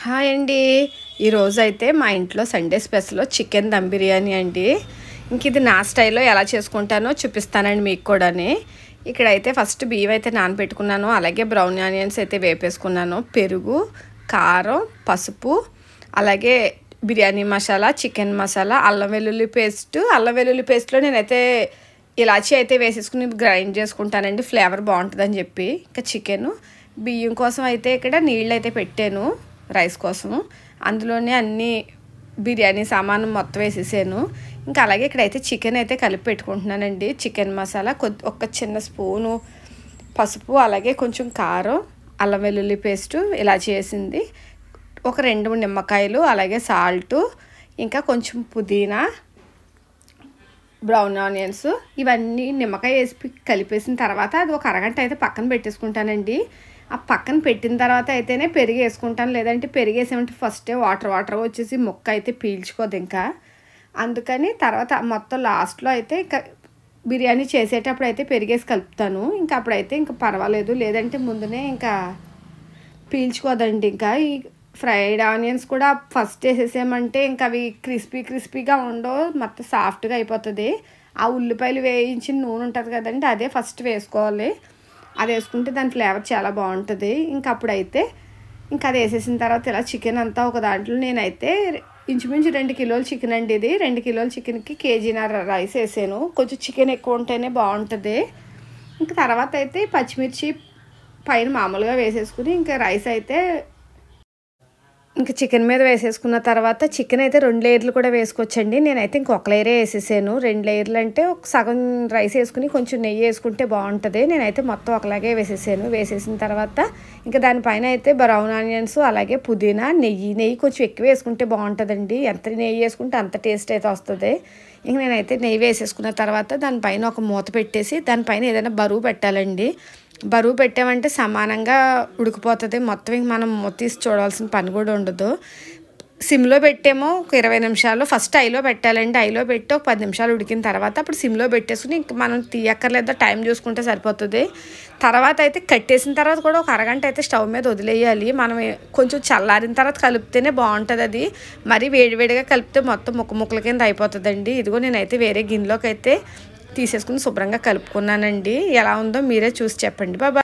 Hi అండి. ఈరోజైతే మా ఇంట్లో Sunday special chicken dum biryani అండి. ఇంక ఇది నా స్టైల్లో ఎలా చేసుకుంటానో చూపిస్తానండి మీకు కూడాని. ఇక్కడైతే ఫస్ట్ బియ్యం అయితే నానబెట్టుకున్నాను, అలాగే బ్రౌన్ ఆనియన్స్ అయితే వేపేసుకున్నాను, పెరుగు, కారం, పసుపు, అలాగే బిర్యానీ మసాలా, చికెన్ మసాలా, అల్లం వెల్లుల్లి పేస్ట్లో నేనైతే ఇలాచీ అయితే వేసేసుకుని గ్రైండ్ చేసుకుంటానండి, ఫ్లేవర్ బాగుంటుందని చెప్పి. ఇంకా చికెను బియ్యం కోసం అయితే ఇక్కడ నీళ్ళు అయితే పెట్టాను, రైస్ కోసం. అందులోనే అన్నీ బిర్యానీ సామాను మొత్తం వేసేసాను. ఇంకా అలాగే ఇక్కడైతే చికెన్ అయితే కలిపి పెట్టుకుంటున్నానండి. చికెన్ మసాలా ఒక చిన్న స్పూను పసుపు, అలాగే కొంచెం కారం, అల్లం వెల్లుల్లి పేస్టు ఇలా చేసింది, ఒక 2 నిమ్మకాయలు, అలాగే సాల్టు, ఇంకా కొంచెం పుదీనా, బ్రౌన్ ఆనియన్స్, ఇవన్నీ నిమ్మకాయ వేసి కలిపేసిన తర్వాత అది ఒక అరగంట అయితే పక్కన పెట్టేసుకుంటానండి. ఆ పక్కన పెట్టిన తర్వాత అయితేనే పెరుగు వేసుకుంటాను, లేదంటే పెరుగు వేసామంటే ఫస్టే వాటర్ వచ్చేసి ముక్క అయితే పీల్చుకోదు ఇంకా. అందుకని తర్వాత మొత్తం లాస్ట్లో అయితే బిర్యానీ చేసేటప్పుడు అయితే పెరిగేసి కలుపుతాను. ఇంకా అప్పుడైతే ఇంకా పర్వాలేదు, లేదంటే ముందునే ఇంకా పీల్చుకోదండి. ఇంకా ఈ ఫ్రైడ్ ఆనియన్స్ కూడా ఫస్ట్ వేసేసామంటే ఇంకా అవి క్రిస్పీగా ఉండవు, మొత్తం సాఫ్ట్గా అయిపోతుంది. ఆ ఉల్లిపాయలు వేయించిన నూనె ఉంటుంది కదండి, అదే ఫస్ట్ వేసుకోవాలి. అది వేసుకుంటే దాని ఫ్లేవర్ చాలా బాగుంటుంది. ఇంకా అప్పుడైతే ఇంకా అది వేసేసిన తర్వాత ఇలా చికెన్ అంతా ఒక దాంట్లో, నేనైతే ఇంచుమించు 2 కిలోల చికెన్ అండి ఇది. 2 కిలోల చికెన్కి కేజీన్నర రైస్ వేసాను. కొంచెం చికెన్ ఎక్కువ ఉంటేనే బాగుంటుంది. ఇంకా తర్వాత అయితే పచ్చిమిర్చి పైన మామూలుగా వేసేసుకుని ఇంకా రైస్ అయితే ఇంకా చికెన్ మీద వేసేసుకున్న తర్వాత చికెన్ అయితే 2 లేయర్లు కూడా వేసుకోవచ్చండి. నేనైతే ఇంకొక లేయరే వేసేసాను. 2 లేయర్లు అంటే ఒక సగం రైస్ వేసుకుని కొంచెం నెయ్యి వేసుకుంటే బాగుంటుంది. నేనైతే మొత్తం ఒకలాగే వేసేసాను. వేసేసిన తర్వాత ఇంకా దానిపైన అయితే బ్రౌన్ ఆనియన్స్, అలాగే పుదీనా, నెయ్యి కొంచెం ఎక్కువ వేసుకుంటే బాగుంటుందండి. ఎంత నెయ్యి వేసుకుంటే అంత టేస్ట్ అయితే వస్తుంది. ఇంక నేనైతే నెయ్యి వేసేసుకున్న తర్వాత దానిపైన ఒక మూత పెట్టేసి దానిపైన ఏదైనా బరువు పెట్టాలండి. బరువు పెట్టామంటే సమానంగా ఉడికిపోతుంది మొత్తం. ఇంక మనం మూత తీసి చూడాల్సిన పని కూడా ఉండదు. సిమ్లో పెట్టేమో ఒక 20 నిమిషాలు, ఫస్ట్ ఐలో పెట్టాలండి. ఐలో పెట్టి ఒక 10 నిమిషాలు ఉడికిన తర్వాత అప్పుడు సిమ్లో పెట్టేసుకుని ఇంక మనం తీయక్కర్లేదో టైం చూసుకుంటే సరిపోతుంది. తర్వాత అయితే కట్టేసిన తర్వాత కూడా ఒక అరగంట అయితే స్టవ్ మీద వదిలేయాలి. మనం కొంచెం చల్లారిన తర్వాత కలిపితేనే బాగుంటుంది. అది మరి వేడివేడిగా కలిపితే మొత్తం ముక్కల కింద అయిపోతుందండి. ఇదిగో నేనైతే వేరే గిన్నెలోకి అయితే తీసేసుకుని శుభ్రంగా కలుపుకున్నానండి. ఎలా ఉందో మీరే చూసి చెప్పండి. బాబా.